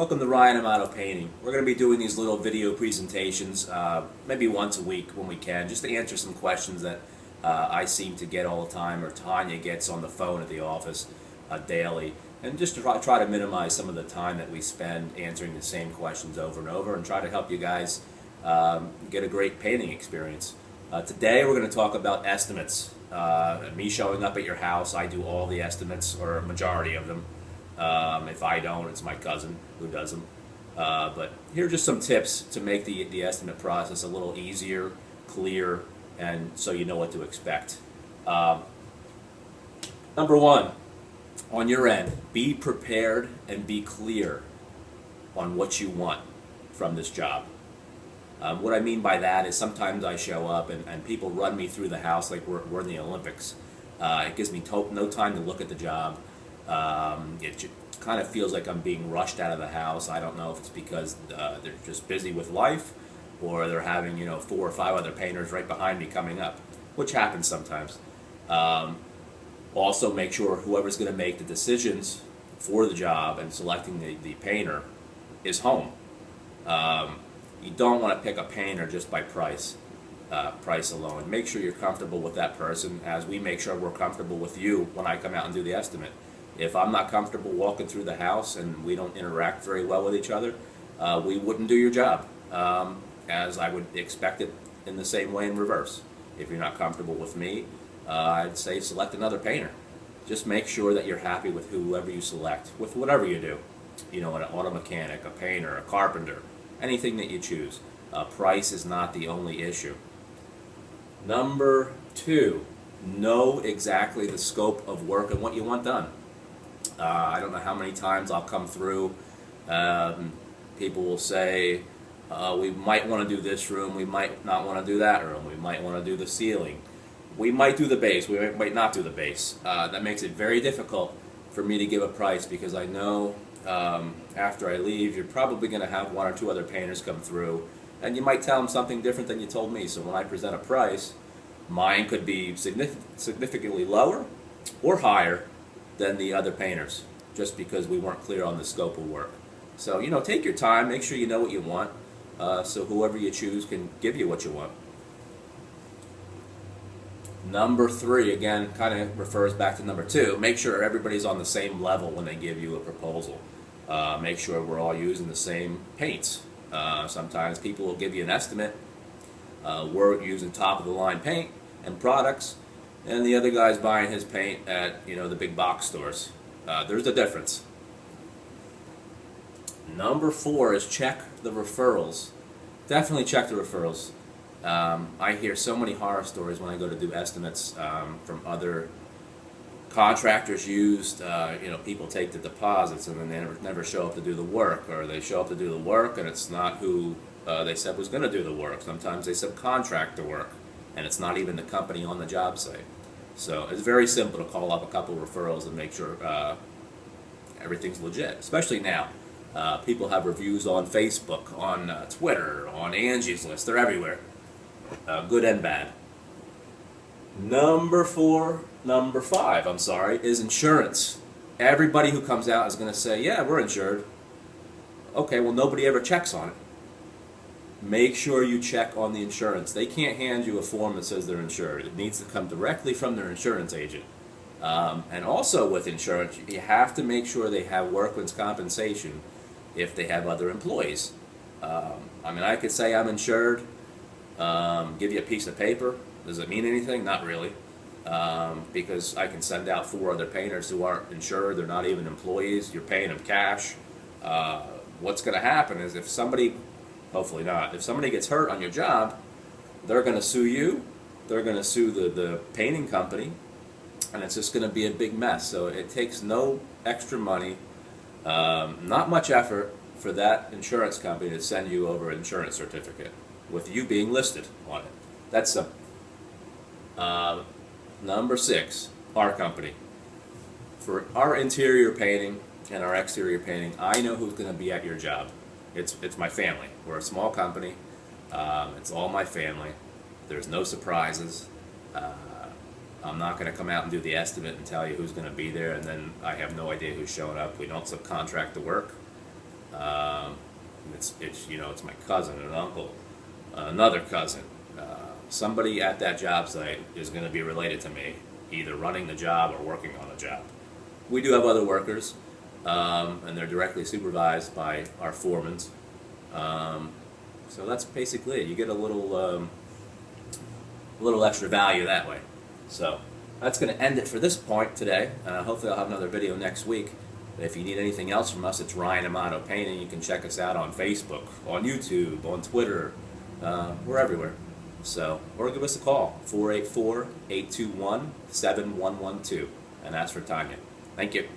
Welcome to Ryan Amato Painting. We're going to be doing these little video presentations maybe once a week when we can, just to answer some questions that I seem to get all the time, or Tanya gets on the phone at the office daily, and just to try to minimize some of the time that we spend answering the same questions over and over, and try to help you guys get a great painting experience. Today we're going to talk about estimates. Me showing up at your house, I do all the estimates, or a majority of them. If I don't, it's my cousin who does them. But here are just some tips to make the estimate process a little easier, clear, and so you know what to expect. Number one, on your end, be prepared and be clear on what you want from this job. What I mean by that is sometimes I show up and people run me through the house like we're in the Olympics. It gives me no time to look at the job. It kind of feels like I'm being rushed out of the house. I don't know if it's because they're just busy with life, or they're having 4 or 5 other painters right behind me coming up, which happens sometimes. Also, make sure whoever's going to make the decisions for the job and selecting the painter is home. You don't want to pick a painter just by price alone. Make sure you're comfortable with that person, as we make sure we're comfortable with you when I come out and do the estimate. If I'm not comfortable walking through the house and we don't interact very well with each other, we wouldn't do your job, as I would expect it in the same way in reverse. If you're not comfortable with me, I'd say select another painter. Just make sure that you're happy with whoever you select, with whatever you do. An auto mechanic, a painter, a carpenter, anything that you choose. Price is not the only issue. Number 2, know exactly the scope of work and what you want done. I don't know how many times I'll come through, people will say, we might want to do this room, we might not want to do that room, we might want to do the ceiling, we might do the base, we might not do the base. That makes it very difficult for me to give a price, because I know after I leave, you're probably going to have 1 or 2 other painters come through, and you might tell them something different than you told me. So when I present a price, mine could be significantly lower or higher than the other painters, just because we weren't clear on the scope of work. So take your time, make sure you know what you want, so whoever you choose can give you what you want. Number 3, again, kind of refers back to number 2. Make sure everybody's on the same level when they give you a proposal. Make sure we're all using the same paints. Sometimes people will give you an estimate. We're using top-of-the-line paint and products, and the other guy's buying his paint at the big box stores. There's a difference. Number 4 is check the referrals. Definitely check the referrals. I hear so many horror stories when I go to do estimates from other contractors used. People take the deposits and then they never show up to do the work, or they show up to do the work and it's not who they said was going to do the work. Sometimes they subcontract the work and it's not even the company on the job site. So it's very simple to call up a couple of referrals and make sure everything's legit, especially now. People have reviews on Facebook, on Twitter, on Angie's List. They're everywhere. Good and bad. Number 5, is insurance. Everybody who comes out is going to say, yeah, we're insured. Okay, well, nobody ever checks on it. Make sure you check on the insurance. They can't hand you a form that says they're insured. It needs to come directly from their insurance agent. And also with insurance, you have to make sure they have workman's compensation if they have other employees. I could say I'm insured, give you a piece of paper. Does it mean anything? Not really. Because I can send out 4 other painters who aren't insured. They're not even employees. You're paying them cash. What's going to happen is if somebody, hopefully not, if somebody gets hurt on your job, they're going to sue you. They're going to sue the painting company, and it's just going to be a big mess. So it takes no extra money, not much effort for that insurance company to send you over an insurance certificate with you being listed on it. That's simple. Number 6, our company. For our interior painting and our exterior painting, I know who's going to be at your job. It's my family. We're a small company. It's all my family. There's no surprises. I'm not going to come out and do the estimate and tell you who's going to be there, and then I have no idea who's showing up. We don't subcontract the work. It's you know, it's my cousin, an uncle, another cousin. Somebody at that job site is going to be related to me, either running the job or working on the job. We do have other workers, and they're directly supervised by our foremans. So that's basically it. You get a little extra value that way. So that's going to end it for this point today. Hopefully I'll have another video next week. If you need anything else from us, it's Ryan Amato Painting. You can check us out on Facebook, on YouTube, on Twitter. We're everywhere. So, or give us a call, 484-821-7112, and ask for Tanya. Thank you.